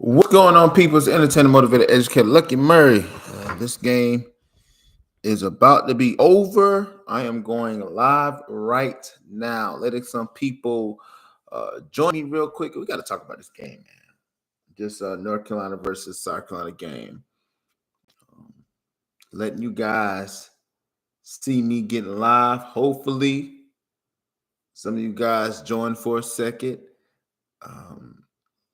What's going on, people? It's entertainer, motivated, educator, Lucky Murray. This game is about to be over. I am going live right now. Letting some people join me real quick. We got to talk about this game, man. This North Carolina versus South Carolina game. Letting you guys see me getting live. Hopefully, some of you guys join for a second.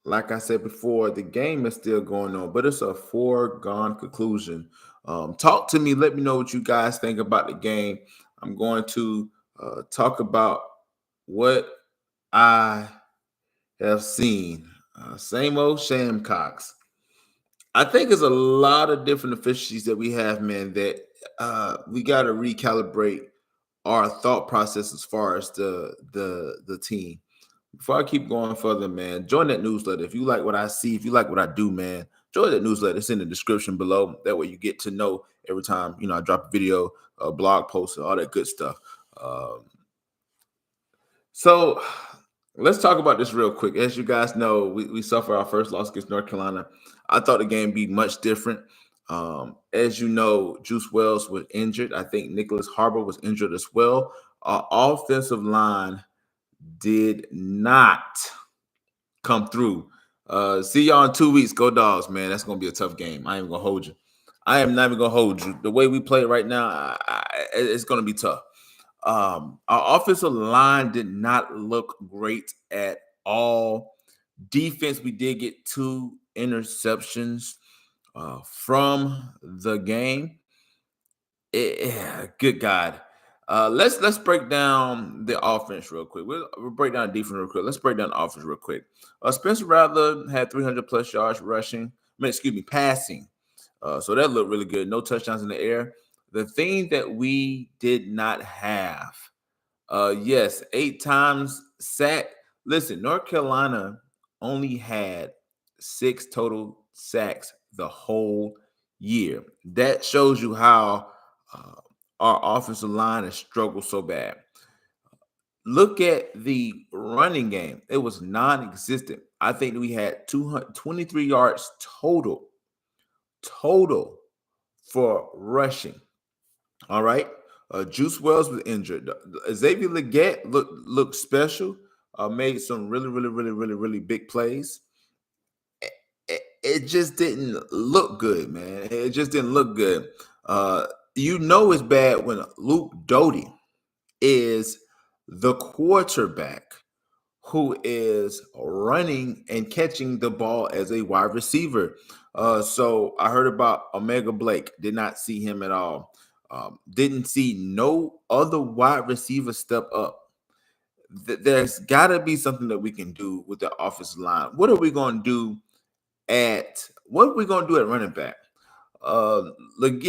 Like I said before, the game is still going on, but it's a foregone conclusion. Talk to me. Let me know what you guys think about the game. I'm going to talk about what I have seen. Same old Shamcocks. I think there's a lot of different efficiencies that we have, man, that we got to recalibrate our thought process as far as the team. Before I keep going further, man, join that newsletter. If you like what I see, if you like what I do, man, join that newsletter. It's in the description below. That way you get to know every time, I drop a video, a blog post, and all that good stuff. So let's talk about this real quick. As you guys know, we suffered our first loss against North Carolina. I thought the game would be much different. As you know, Juice Wells was injured. I think Nicholas Harbor was injured as well. Our offensive line did not come through. See y'all in 2 weeks. Go Dogs, man. That's gonna be a tough game. I ain't gonna hold you. I am not even gonna hold you. The way we play right now, it's gonna be tough. Our offensive line did not look great at all. Defense, we did get 2 interceptions from the game. Good God. Let's break down the offense real quick. We'll break down defense real quick. Let's break down the offense real quick. Spencer Rattler had 300 plus yards rushing. Passing. So that looked really good. No touchdowns in the air. The thing that we did not have, yes, 8 times sack. Listen, North Carolina only had 6 total sacks the whole year. That shows you how our offensive line has struggled so bad. Look at the running game. It was non-existent. I think we had 223 yards total for rushing. All right. Juice Wells was injured. Xaiver Leggette looked special. Made some really big plays. It just didn't look good, man. It just didn't look good. It's bad when Luke Doty is the quarterback who is running and catching the ball as a wide receiver. So I heard about Omega Blake. Did not see him at all. Didn't see no other wide receiver step up. There's got to be something that we can do with the offensive line. What are we going to do at running back? Luke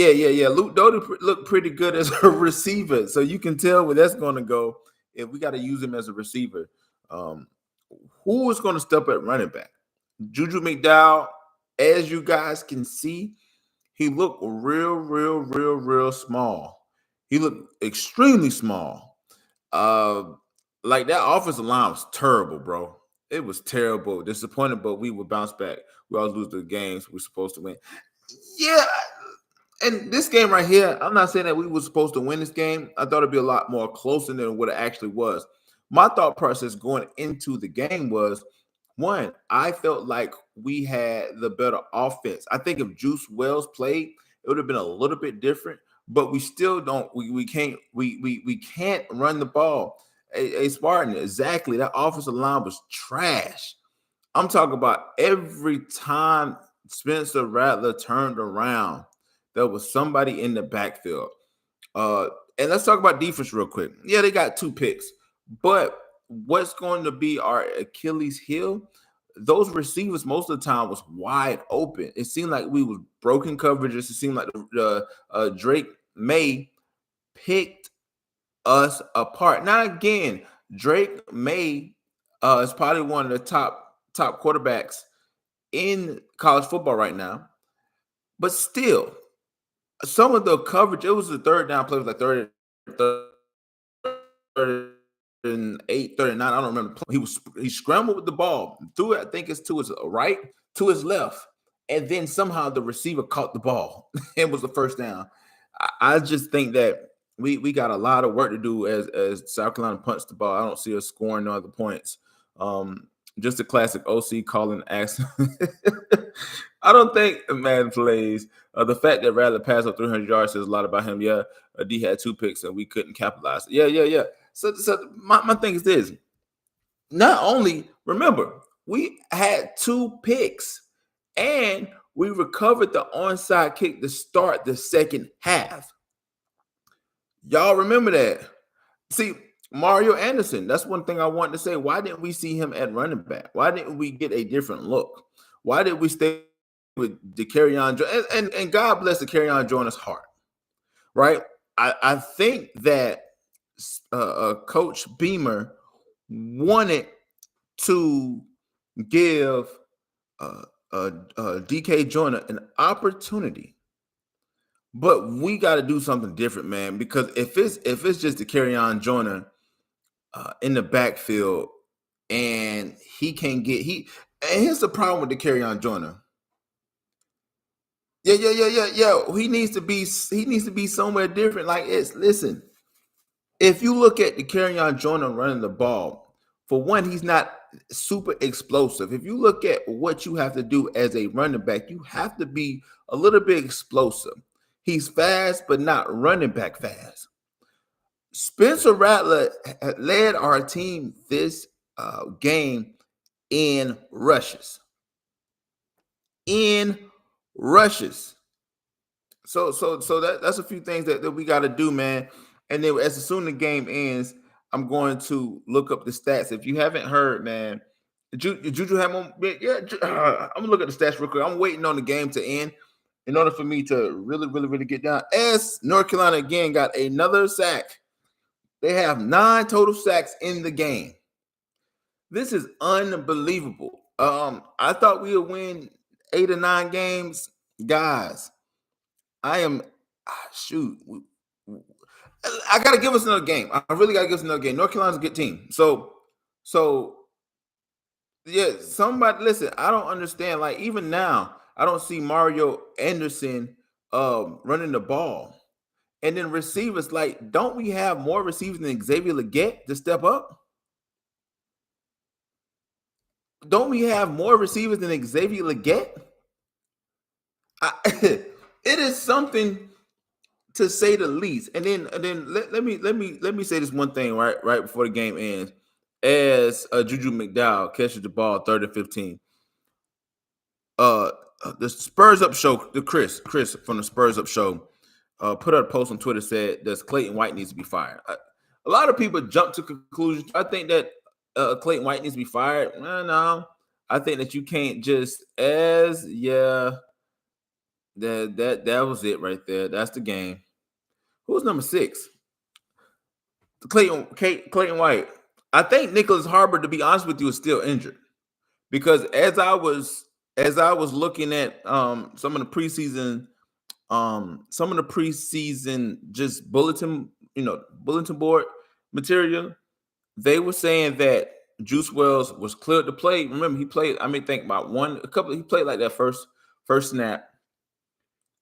Doty looked pretty good as a receiver, so you can tell where that's going to go if we got to use him as a receiver. Who is going to step at running back? Juju McDowell, as you guys can see, he looked real small. He looked extremely small. Like that offensive line was terrible, bro. It was terrible. Disappointed, but we would bounce back. We always lose the games we're supposed to win. Yeah, and this game right here, I'm not saying that we were supposed to win this game. I thought it'd be a lot more closer than what it actually was. My thought process going into the game was, one, I felt like we had the better offense. I think if Juice Wells played, it would have been a little bit different. But we still don't. We can't run the ball. Hey, Spartan, exactly. That offensive line was trash. I'm talking about every time Spencer Rattler turned around, there was somebody in the backfield. And let's talk about defense real quick. Yeah, they got 2 picks, but what's going to be our Achilles heel? Those receivers most of the time was wide open. It seemed like we was broken coverages. It seemed like Drake Maye picked us apart. Now again, Drake Maye is probably one of the top quarterbacks in college football right now, but still, some of the coverage, it was the third down play, was like third 38, 39. I don't remember. He scrambled with the ball, threw it. I think it's to his right, to his left, and then somehow the receiver caught the ball. It was the first down. I just think that we got a lot of work to do as South Carolina punts the ball. I don't see us scoring no other points. Just a classic OC calling accident. I don't think man plays. The fact that Rattler passed up 300 yards says a lot about him. Yeah, D had 2 picks and we couldn't capitalize. Yeah. So my thing is this. Not only, remember, we had 2 picks and we recovered the onside kick to start the second half. Y'all remember that? See, Mario Anderson, that's one thing I wanted to say. Why didn't we see him at running back? Why didn't we get a different look? Why did we stay with the Kerryon and God bless the Kerryon Joyner's heart, right? I think that Coach Beamer wanted to give DK Joyner an opportunity, but we got to do something different, man. Because if it's just the Kerryon Joyner in the backfield and he can't get and here's the problem with the Kerryon Joyner. Yeah. He needs to be somewhere different. Like listen, if you look at the Kerryon Joyner running the ball, for one, he's not super explosive. If you look at what you have to do as a running back, you have to be a little bit explosive. He's fast, but not running back fast. Spencer Rattler led our team this game in rushes. So that's a few things that we got to do, man. And then as soon as the game ends, I'm going to look up the stats. If you haven't heard, man, Juju have one. Yeah, I'm gonna look at the stats real quick. I'm waiting on the game to end in order for me to really get down. As North Carolina again got another sack. They have 9 total sacks in the game. This is unbelievable. I thought we would win 8 or 9 games, guys. I gotta give us another game. I really gotta give us another game. North Carolina's a good team. So yeah, somebody listen. I don't understand. Like even now, I don't see Mario Anderson running the ball. And then receivers, like, don't we have more receivers than Xaiver Leggette to step up? Don't we have more receivers than Xaiver Leggette? It is something to say the least. And then let me say this one thing right before the game ends. As Juju McDowell catches the ball 3rd and 15. The Spurs Up show, the Chris from the Spurs Up show. Put out a post on Twitter said, does Clayton White needs to be fired? A lot of people jump to conclusions. I think that Clayton White needs to be fired. No. I think that you can't just that was it right there. That's the game. Who's number 6? Clayton White. I think Nicholas Harbor, to be honest with you, is still injured. Because as I was looking at some of the preseason just bulletin board material, they were saying that Juice Wells was cleared to play. Remember, he played, he played like that first snap,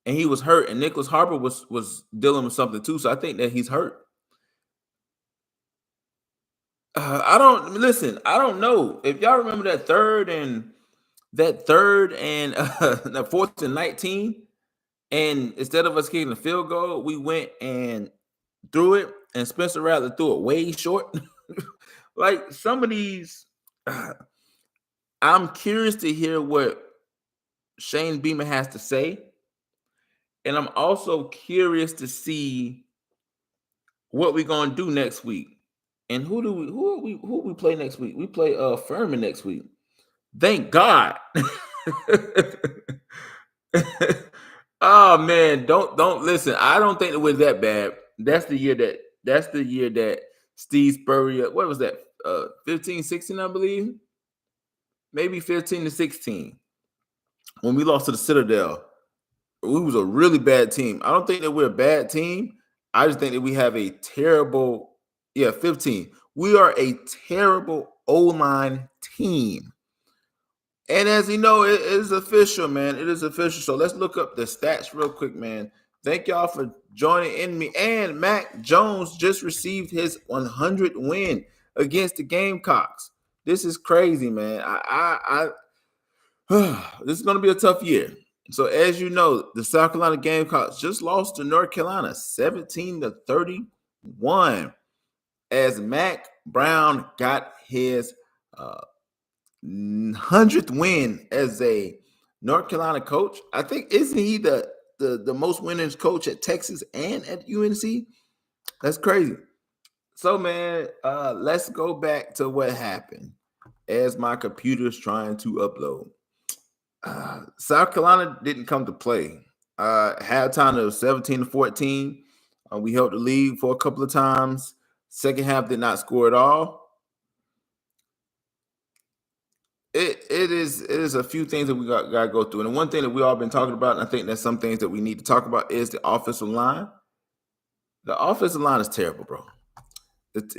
and he was hurt, and Nicholas Harbor was dealing with something too. So I think that he's hurt. I don't know. If y'all remember that third and that 4th and 19. And instead of us kicking a field goal, we went and threw it, and Spencer Rattler threw it way short. Like some of these, I'm curious to hear what Shane Beamer has to say. And I'm also curious to see what we're gonna do next week. And who we play next week? We play Furman next week. Thank God. Oh man, don't listen. I don't think it was that bad. That's the year that Steve Spurrier, what was that? 15-16, I believe. Maybe 15-16. When we lost to the Citadel. We was a really bad team. I don't think that we're a bad team. I just think that we have a terrible 15. We are a terrible O-line team. And as you know, it is official, man. It is official. So let's look up the stats real quick, man. Thank y'all for joining in me. And Mac Jones just received his 100th win against the Gamecocks. This is crazy, man. This is going to be a tough year. So as you know, the South Carolina Gamecocks just lost to North Carolina 17-31 as Mac Brown got his 100th win as a North Carolina coach. I think isn't he the most winners coach at Texas and at UNC? That's crazy. So man, let's go back to what happened as my computer's trying to upload. South Carolina didn't come to play. Halftime it was 17-14. We held the lead for a couple of times. Second half did not score at all. It is a few things that we got to go through. And the one thing that we all been talking about, and I think that's some things that we need to talk about, is the offensive line. The offensive line is terrible, bro. It's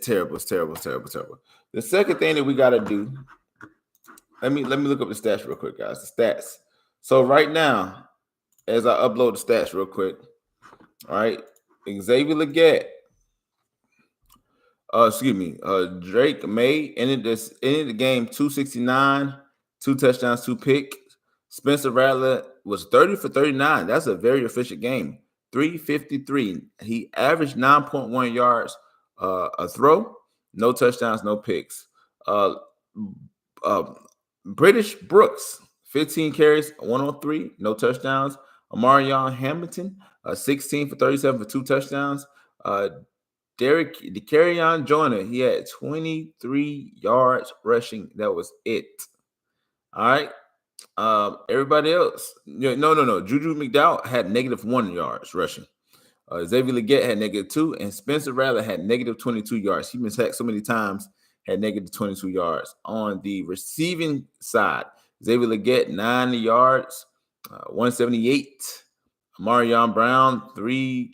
terrible. It's terrible. It's terrible. It's terrible. The second thing that we got to do, let me look up the stats real quick, guys. The stats. So right now, as I upload the stats real quick, all right, Xaiver Leggette, Drake Maye ended the game 269, 2 touchdowns, 2 picks. Spencer Rattler was 30 for 39. That's a very efficient game. 353. He averaged 9.1 yards a throw, no touchdowns, no picks. British Brooks, 15 carries, 103, no touchdowns. Amarion Hamilton, 16 for 37 for 2 touchdowns. Carryon Joyner, he had 23 yards rushing. That was it. All right. Everybody else, no. Juju McDowell had -1 yards rushing. Xaiver Leggette had -2, and Spencer Rattler had -22 yards. He been sacked so many times, had -22 yards. On the receiving side, Xaiver Leggette 90 yards, 178. Marion Brown, 3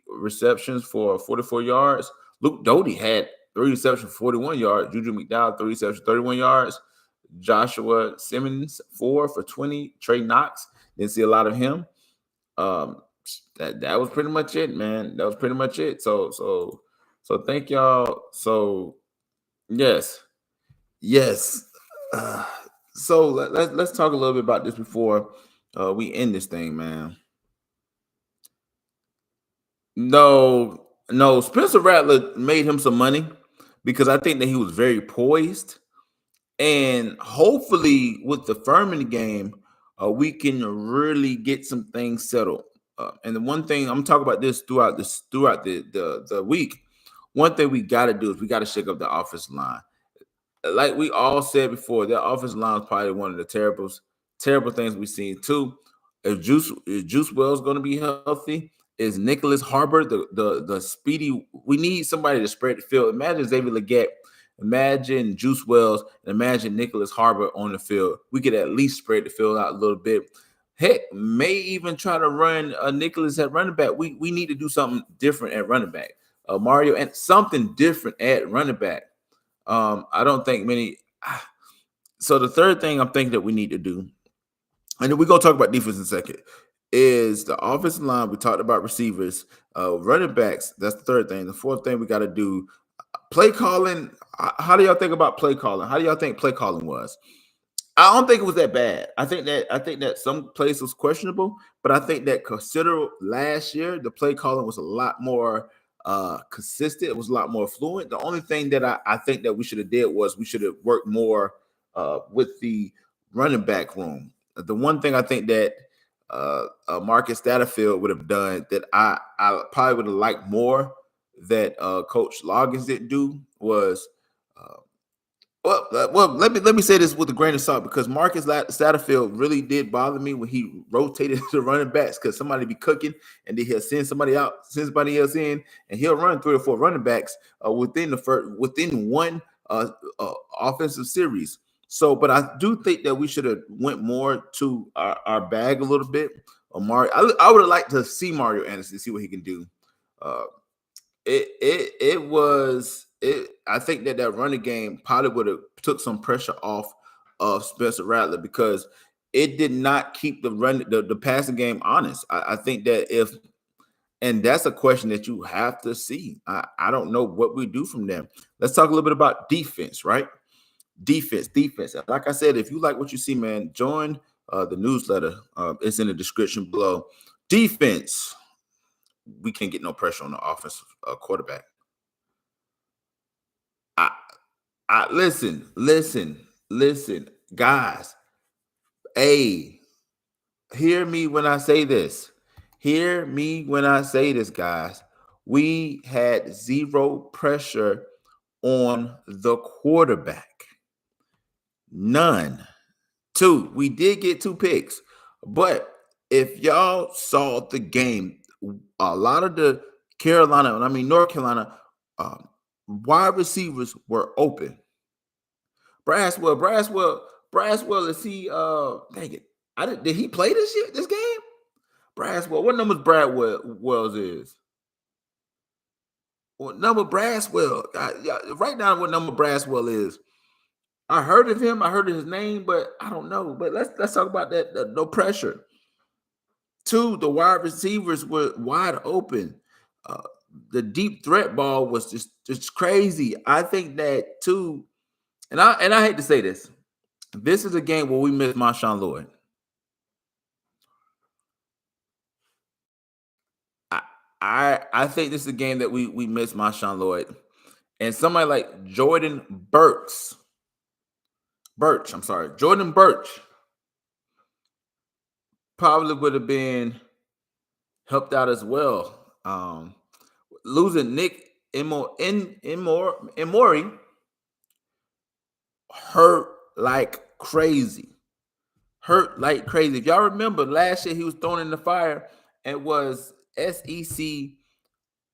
receptions for 44 yards. Luke Doty had 3 receptions for 41 yards. Juju McDowell, 3 receptions, 31 yards. Joshua Simmons, 4 for 20. Trey Knox, didn't see a lot of him. That was pretty much it, man. That was pretty much it. So thank y'all. So yes. So let's talk a little bit about this before we end this thing, man. No, Spencer Rattler made him some money because I think that he was very poised. And hopefully with the Furman game, we can really get some things settled. And the one thing I'm talking about this throughout the week, one thing we got to do is we got to shake up the offensive line. Like we all said before, that offensive line is probably one of the terrible things we've seen too. If Juice Wells going to be healthy, is Nicholas Harbor the speedy? We need somebody to spread the field. Imagine Xaiver Leggette, imagine Juice Wells, and imagine Nicholas Harbor on the field. We could at least spread the field out a little bit. Heck, may even try to run Nicholas at running back. We need to do something different at running back. Mario, and something different at running back. I don't think many. So the third thing I'm thinking that we need to do, and then we're going to talk about defense in a second, is the offensive line. We talked about receivers, running backs. That's the third thing. The fourth thing we got to do, play calling. How do y'all think about play calling? How do y'all think play calling was? I don't think it was that bad. I think that some plays was questionable, but I think that consider last year the play calling was a lot more consistent. It was a lot more fluent. The only thing that I think that we should have did was we should have worked more with the running back room. The one thing I think that Marcus Satterfield would have done that I probably would have liked more that Coach Loggins didn't do was let me say this with a grain of salt, because Marcus Satterfield really did bother me when he rotated the running backs, because somebody be cooking and then he'll send somebody else in, and he'll run 3 or 4 running backs within one offensive series. So, but I do think that we should have went more to our bag a little bit. Mario, I would have liked to see Mario Anderson, see what he can do. it was it. I think that running game probably would have took some pressure off of Spencer Rattler because it did not keep the passing game honest. I think that and that's a question that you have to see. I don't know what we do from them. Let's talk a little bit about defense, right? Defense. Like I said, if you like what you see, man, join the newsletter. It's in the description below. Defense. We can't get no pressure on the offensive quarterback. Listen, guys. Hey, hear me when I say this. Hear me when I say this, guys. We had zero pressure on the quarterback. None. Two. We did get 2 picks, but if y'all saw the game, a lot of the North Carolina wide receivers were open. Braswell, is he dang it. Did he play this game? Braswell, what numbers Wells is? What number Braswell? Write down what number Braswell is. I heard of him, I heard of his name, but I don't know. But let's talk about that no pressure. 2, the wide receivers were wide open. The deep threat ball was just crazy. I think that too, and I hate to say this. This is a game where we miss Marshawn Lloyd. I think this is a game that we miss Marshawn Lloyd. And somebody like Jordan Birch, probably would have been helped out as well. Losing Nick Emory hurt like crazy. If y'all remember last year, he was thrown in the fire and was SEC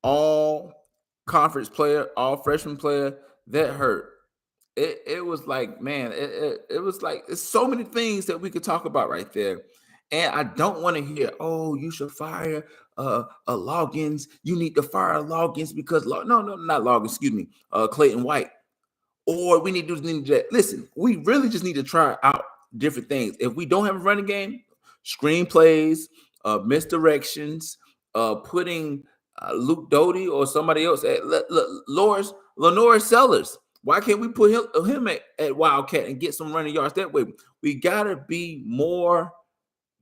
all conference player, all freshman player. That hurt. It was like, man, it was like it's so many things that we could talk about right there. And I don't want to hear, oh, you should fire a Loggins. You need to fire Loggins because not Loggins, excuse me, Clayton White. Or we need to do that. Listen, we really just need to try out different things. If we don't have a running game, screenplays, misdirections, putting Luke Doty or somebody else at Lenore Sellers. Why can't we put him at Wildcat and get some running yards that way? We got to be more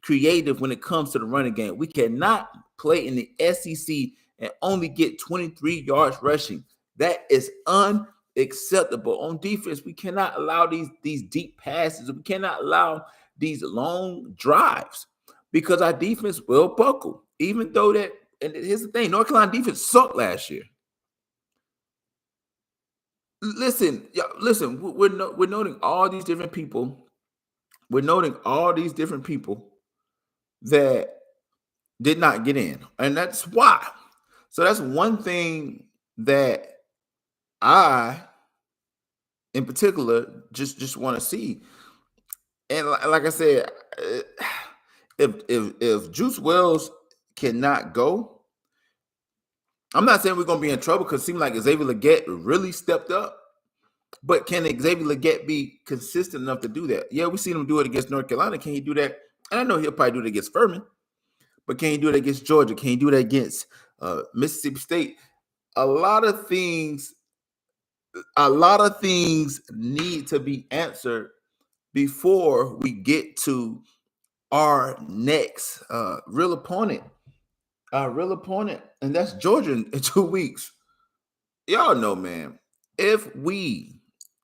creative when it comes to the running game. We cannot play in the SEC and only get 23 yards rushing. That is unacceptable. On defense, we cannot allow these deep passes. We cannot allow these long drives because our defense will buckle. Even though that, and here's the thing, North Carolina defense sucked last year. Listen, we're noting all these different people. We're noting all these different people that did not get in. And that's why. So that's one thing that I, in particular, just want to see. And like I said, if Juice Wells cannot go, I'm not saying we're going to be in trouble because it seems like Xaiver Leggette really stepped up. But can Xaiver Leggette be consistent enough to do that? Yeah, we've seen him do it against North Carolina. Can he do that? And I know he'll probably do it against Furman. But can he do it against Georgia? Can he do that against Mississippi State? A lot of things need to be answered before we get to our next real opponent. And that's Georgia in 2 weeks. Y'all know, man, if we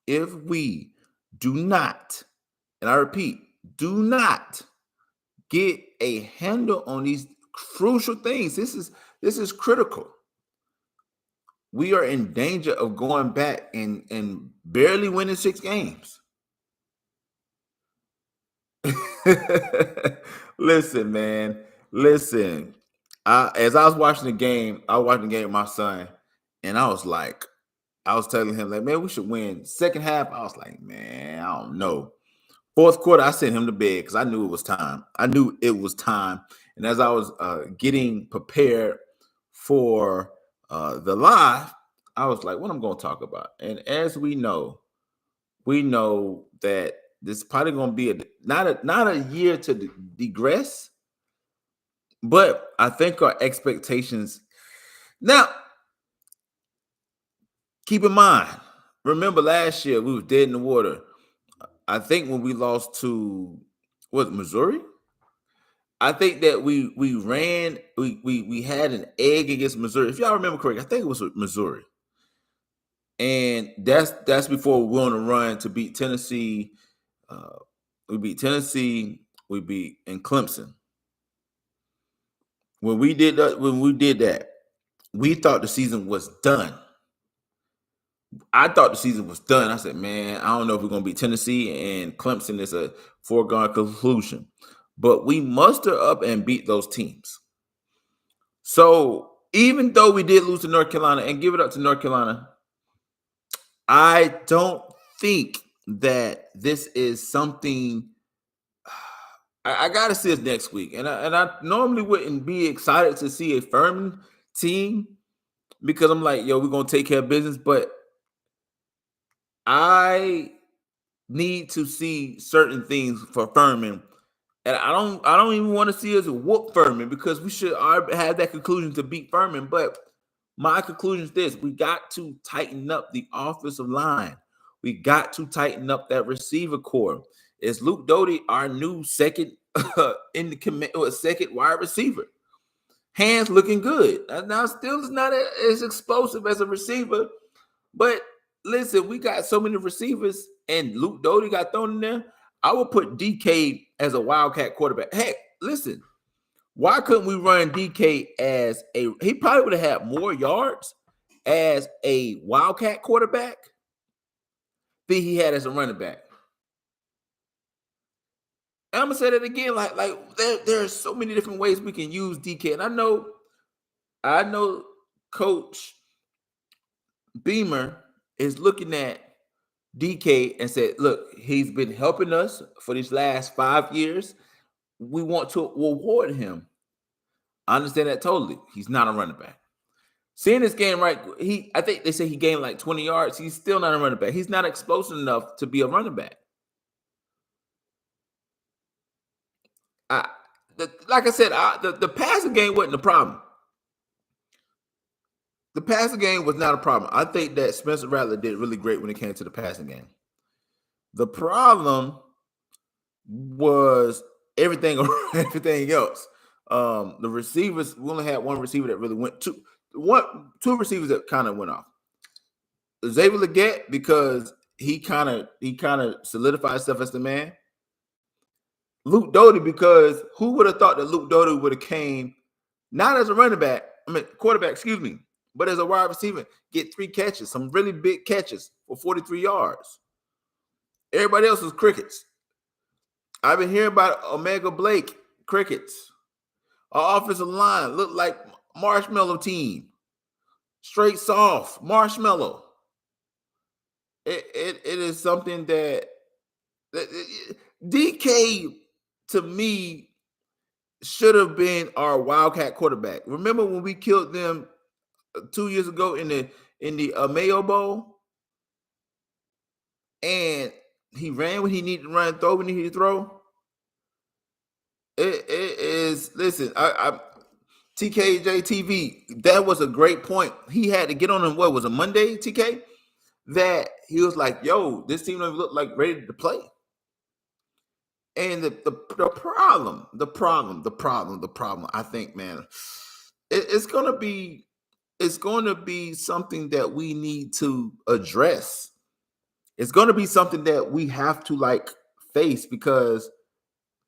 do not, and I repeat, do not get a handle on these crucial things, this is critical. We are in danger of going back and barely winning 6 games. Listen, man. Listen. As I was watching the game, with my son, and I was telling him, like, man, we should win. Second half, I was like, man, I don't know. Fourth quarter, I sent him to bed because I knew it was time. And as I was getting prepared for The live, I was like, what I'm going to talk about. And as we know that this is probably going to be not a year to digress, but I think our expectations. Now, keep in mind, remember last year we were dead in the water. I think when we lost to Missouri? I think that we had an egg against Missouri. If y'all remember correctly, I think it was Missouri. And that's before we went on a run to beat Tennessee. We beat Tennessee. We beat Clemson. When we did that, we thought the season was done. I thought the season was done. I said, man, I don't know if we're going to beat Tennessee, and Clemson is a foregone conclusion. But we muster up and beat those teams. So even though we did lose to North Carolina, and give it up to North Carolina, I don't think that this is something. I got to see it next week. And I normally wouldn't be excited to see a Furman team because I'm like, yo, we're going to take care of business. But I need to see certain things for Furman. And I don't even want to see us whoop Furman because we should have that conclusion to beat Furman. But my conclusion is this: we got to tighten up the offensive line. We got to tighten up that receiver core. Is Luke Doty our new second second wide receiver? Hands looking good. Now still is not as explosive as a receiver, but listen, we got so many receivers, and Luke Doty got thrown in there. I would put DK as a Wildcat quarterback. Heck, listen, why couldn't we run DK as he probably would have had more yards as a Wildcat quarterback than he had as a running back. And I'm gonna say that again, like there are so many different ways we can use DK. And I know Coach Beamer is looking at DK and said, look, he's been helping us for these last 5 years. We want to reward him. I understand that totally. He's not a running back. Seeing this game, right? I think they say he gained like 20 yards. He's still not a running back. He's not explosive enough to be a running back. Like I said, the passing game wasn't the problem. The passing game was not a problem. I think that Spencer Rattler did really great when it came to the passing game. The problem was everything else. The receivers, we only had one receiver that really went two receivers that kind of went off. Xaiver Leggette, because he kind of solidified himself as the man. Luke Doty, because who would have thought that Luke Doty would have came not as a running back, quarterback, but as a wide receiver, get 3 catches, some really big catches for 43 yards. Everybody else was crickets. I've been hearing about Omega Blake, crickets. Our offensive line looked like marshmallow team. Straight soft, marshmallow. It is something that DK, to me, should have been our Wildcat quarterback. Remember when we killed them 2 years ago in the Maye Bowl? And he ran when he needed to run, throw when he needed to throw. It is, listen, TKJ TV, that was a great point. He had to get on him, what was a Monday, TK? That he was like, yo, this team don't look like ready to play. And the problem, I think, man, it's gonna be something that we need to address. It's gonna be something that we have to like face because,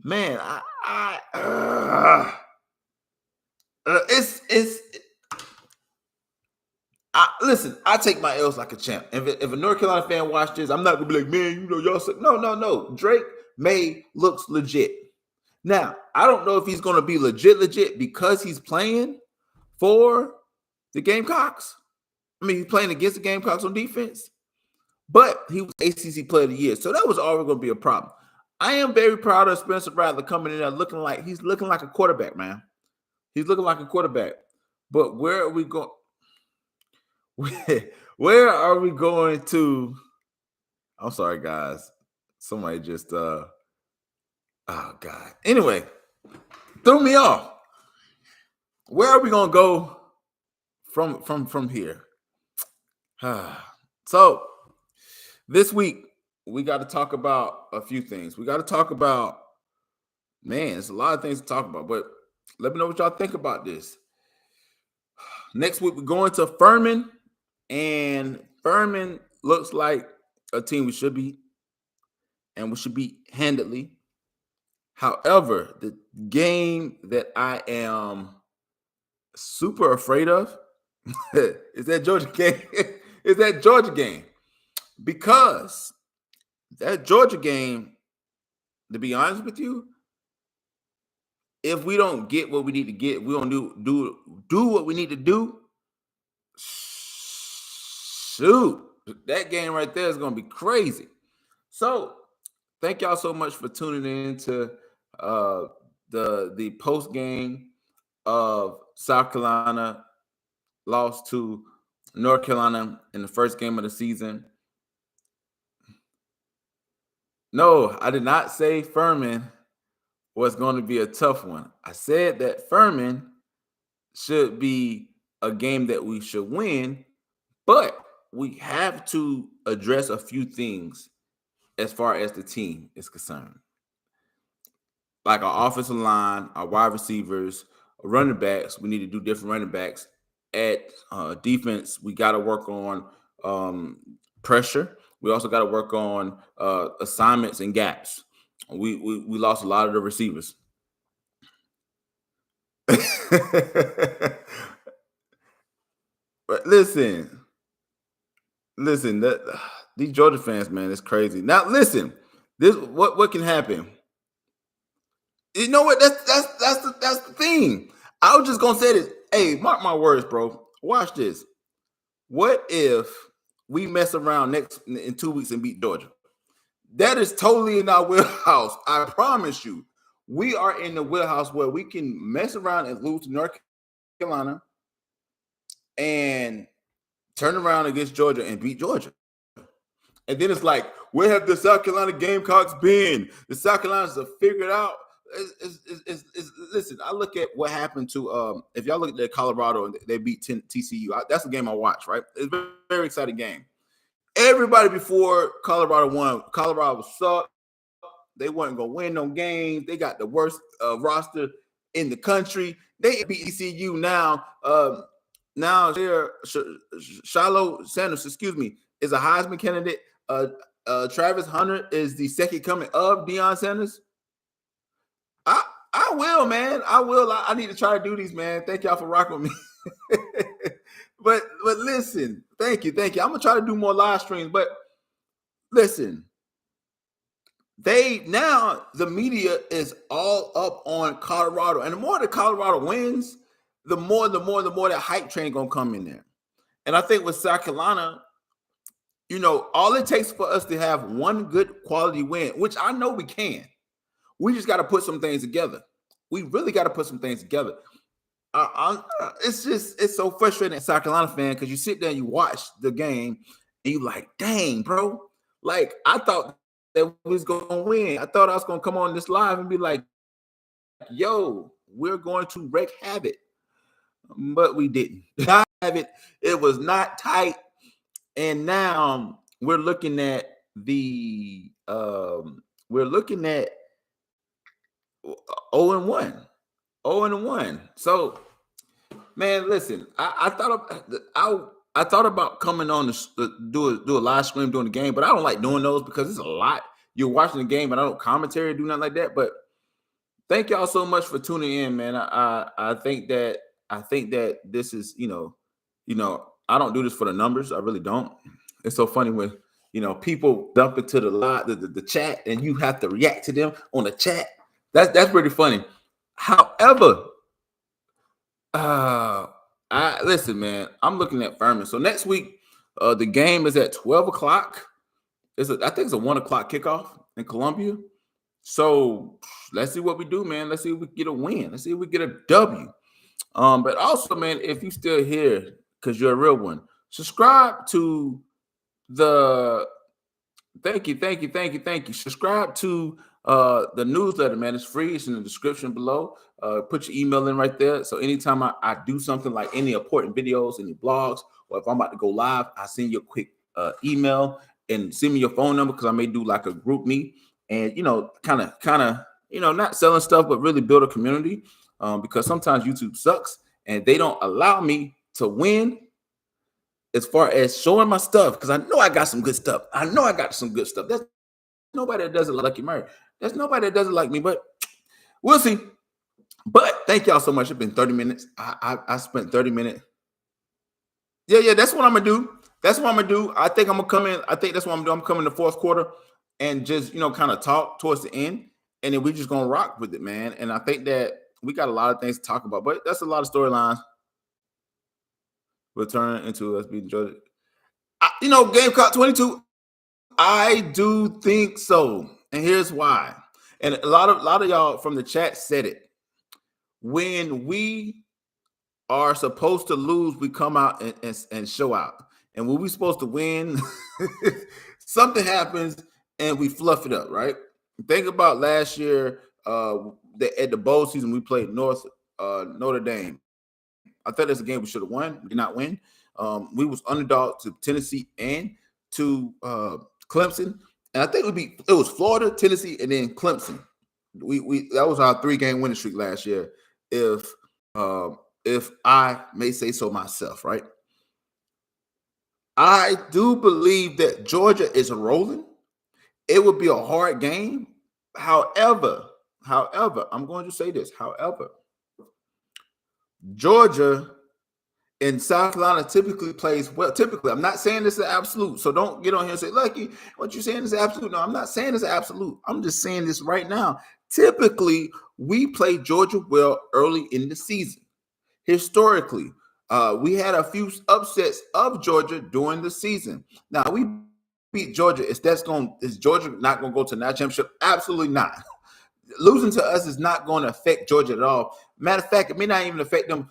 man, listen, I take my L's like a champ. If a North Carolina fan watched this, I'm not gonna be like, man, y'all suck. No. Drake Maye looks legit. Now, I don't know if he's gonna be legit because he's playing for the Gamecocks. I mean, he's playing against the Gamecocks on defense, but he was ACC Player of the Year, so that was already gonna be a problem. I am very proud of Spencer Rattler coming in there looking like a quarterback, man. He's looking like a quarterback. But where are we going? Where are we going to? I'm sorry, guys. Somebody just oh God. Anyway, threw me off. Where are we gonna go from here? So this week we got to talk about a few things. We got to talk about, man, there's a lot of things to talk about, but let me know what y'all think about this. Next week we're going to Furman, and Furman looks like a team we should beat, and we should beat handedly. However, the game that I am super afraid of is that Georgia game. Is that Georgia game. Because that Georgia game, to be honest with you, if we don't get what we need to get, we don't do what we need to do. Shoot, that game right there is gonna be crazy. So, thank y'all so much for tuning in to the post game of South Carolina lost to North Carolina in the first game of the season. No, I did not say Furman was going to be a tough one. I said that Furman should be a game that we should win, but we have to address a few things as far as the team is concerned. Like our offensive line, our wide receivers, running backs, we need to do different running backs. At defense, we got to work on pressure. We also got to work on assignments and gaps. We lost a lot of the receivers. But listen, that these Georgia fans, man, it's crazy. Now, listen, this what can happen. You know what? That's the thing. I was just gonna say this. Hey, mark my words, bro. Watch this. What if we mess around in 2 weeks and beat Georgia? That is totally in our wheelhouse. I promise you. We are in the wheelhouse where we can mess around and lose to North Carolina and turn around against Georgia and beat Georgia. And then it's like, where have the South Carolina Gamecocks been? The South Carolinas have figured out. Listen, I look at what happened to if y'all look at Colorado and they beat TCU. That's the game I watched, right? It's a very, very exciting game. Everybody before Colorado won, Colorado sucked. They weren't gonna win no games. They got the worst roster in the country. They beat TCU now. Now they're Shiloh Sanders, is a Heisman candidate. Travis Hunter is the second coming of Deion Sanders. I will, man. I will. I need to try to do these, man. Thank y'all for rocking with me. but listen, thank you. I'm gonna try to do more live streams. But listen, the media is all up on Colorado, and the more that Colorado wins, the more that hype train gonna come in there. And I think with South Carolina, all it takes for us to have one good quality win, which I know we can. We just got to put some things together. We really got to put some things together. It's so frustrating as a South Carolina fan because you sit there and you watch the game and you like, dang, bro. Like, I thought that we was going to win. I thought I was going to come on this live and be like, yo, we're going to wreak havoc. But we didn't. It was not tight. And now we're looking at 0-1. 0-1. So, man, listen, I thought about coming on to do a live stream during the game, but I don't like doing those because it's a lot. You're watching the game, and I don't commentary or do nothing like that. But thank y'all so much for tuning in, man. I think that this is, I don't do this for the numbers. I really don't. It's so funny when people dump into the chat and you have to react to them on the chat. That's pretty funny. However, listen, man, I'm looking at Furman. So next week, the game is at 12 o'clock. I think it's a 1 o'clock kickoff in Columbia. So let's see what we do, man. Let's see if we get a win. Let's see if we get a W. But also, man, if you still here, because you're a real one, Subscribe to the thank you. Subscribe to the newsletter, man. It's free. It's in the description below. Put your email in right there. So anytime I do something like any important videos, any blogs, or if I'm about to go live, I send you a quick email and send me your phone number because I may do like a group meet and kind of not selling stuff, but really build a community. Because sometimes YouTube sucks and they don't allow me to win as far as showing my stuff, because I know I got some good stuff. There's nobody that does it like you, Murray. There's nobody that does it like me, but we'll see. But thank y'all so much. It's been 30 minutes. I spent 30 minutes. Yeah, that's what I'm gonna do. I think I'm gonna come in. I think that's what I'm doing. I'm coming in the fourth quarter and just kind of talk towards the end, and then we're just gonna rock with it, man. And I think that we got a lot of things to talk about, but that's a lot of storylines. We'll turn into us beating Georgia. Gamecock 22. I do think so, and here's why. And a lot of y'all from the chat said it. When we are supposed to lose, we come out and show out. And when we're supposed to win, something happens and we fluff it up, right? Think about last year at the bowl season, we played Notre Dame. I thought that's a game we should have won. We did not win. We was underdog to Tennessee and to Clemson, and I think it was Florida, Tennessee, and then Clemson. We that was our 3-game winning streak last year. If I may say so myself, right? I do believe that Georgia is rolling. It would be a hard game. However, I'm going to say this. However, Georgia and South Carolina typically plays well. Typically, I'm not saying this is absolute. So don't get on here and say, Lucky, what you're saying is absolute. No, I'm not saying it's absolute. I'm just saying this right now. Typically, we play Georgia well early in the season. Historically, we had a few upsets of Georgia during the season. Now, we beat Georgia. Is Georgia not going to go to the national championship? Absolutely not. Losing to us is not going to affect Georgia at all. Matter of fact, it may not even affect them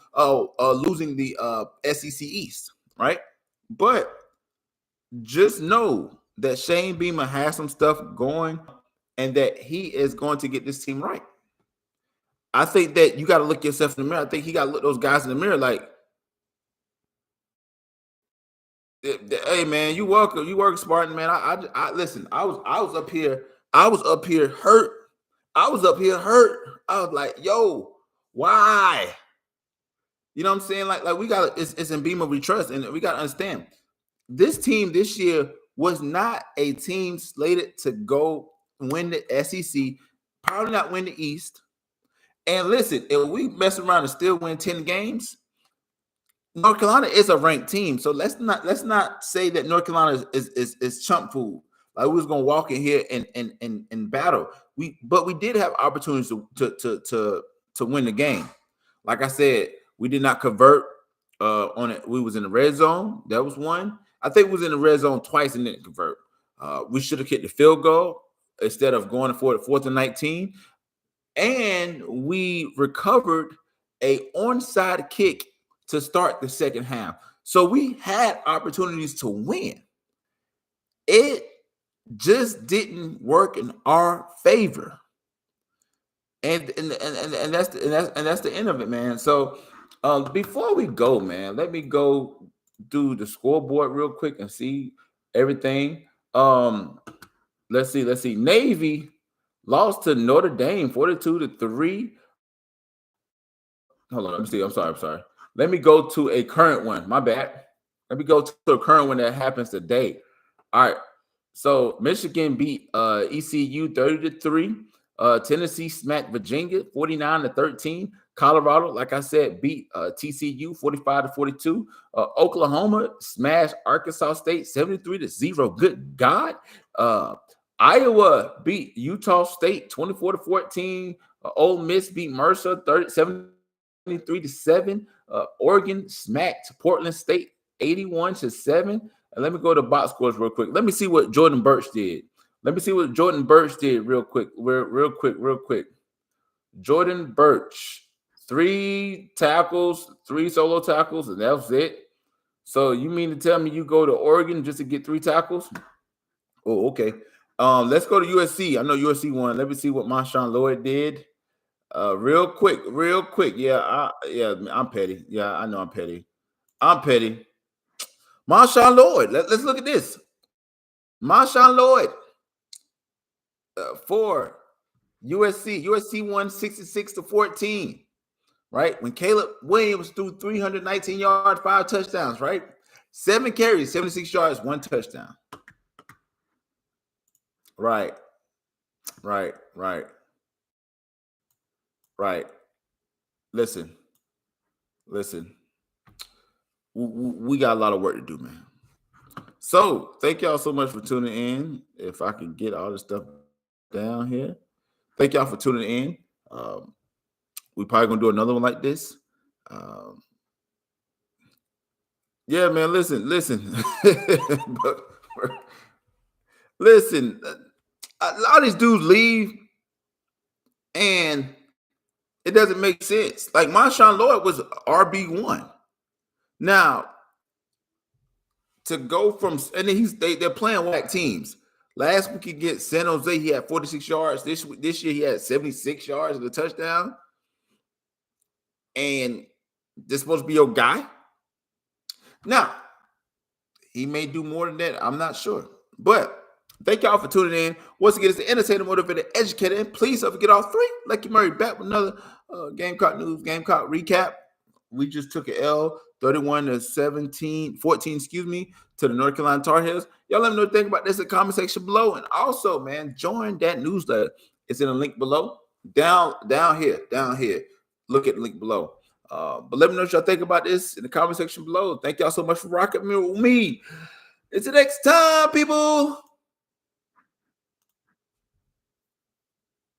losing the SEC East, right? But just know that Shane Beamer has some stuff going and that he is going to get this team right. I think that you got to look yourself in the mirror. I think he got to look those guys in the mirror like, hey, man, you work Spartan, man. I listen, I was up here hurt. I was up like, yo, why? You know what I'm saying? Like we got it's in Beamer we trust, and we got to understand this team this year was not a team slated to go win the SEC, probably not win the East. And listen, if we mess around and still win 10 games, North Carolina is a ranked team. So let's not say that North Carolina is chump food. Like we was gonna walk in here and battle. But we did have opportunities to win the game. Like I said, we did not convert on it. We was in the red zone. That was one. I think we was in the red zone twice and didn't convert. We should have kicked the field goal instead of going for it 4th and 19. And we recovered a onside kick to start the second half. So we had opportunities to win. It just didn't work in our favor. And that's the end of it, man. So before we go, man, let me go do the scoreboard real quick and see everything. Let's see. Navy lost to Notre Dame 42-3. Hold on, let me see. I'm sorry. Let me go to a current one. My bad. Let me go to a current one that happens today. All right. So Michigan beat ECU 30-3. Tennessee smacked Virginia 49-13. Colorado, like I said, beat TCU 45-42. Oklahoma smashed Arkansas State 73-0. Good God. Iowa beat Utah State 24-14. Ole Miss beat Mercer 73-7. Oregon smacked Portland State 81-7. And let me go to box scores real quick. Let me see what Jordan Burch did. Real quick. Jordan Burch, 3 tackles, 3 solo tackles, and that was it. So you mean to tell me you go to Oregon just to get 3 tackles? Oh, okay. Let's go to USC. I know USC won. Let me see what Marshawn Lloyd did. Real quick, real quick. Yeah, I'm petty. Yeah, I know I'm petty. I'm petty. Marshawn Lloyd. Let's look at this. Marshawn Lloyd for USC. USC won 66-14. Right? When Caleb Williams threw 319 yards, 5 touchdowns, right? 7 carries, 76 yards, 1 touchdown. Right. Listen. We got a lot of work to do, man. So thank y'all so much for tuning in. If I can get all this stuff down here. Thank y'all for tuning in. We probably gonna do another one like this. Yeah, man. Listen. Listen. A lot of these dudes leave, and it doesn't make sense. Like Marshawn Lloyd was RB1. Now, to go from and then they're playing whack teams. Last week against San Jose, he had 46 yards. This year he had 76 yards and a touchdown. And this supposed to be your guy. Now, he may do more than that. I'm not sure. But thank y'all for tuning in. Once again, it's the entertainer, motivator, educator, and please don't forget all 3. Lucky Murray back with another Gamecock news, Gamecock recap. We just took an L, 31-14, to the North Carolina Tar Heels. Y'all let me know what you think about this in the comment section below. And also, man, join that newsletter. It's in the link below. Down here. Look at the link below. But let me know what y'all think about this in the comment section below. Thank y'all so much for rocking with me. Until next time, people.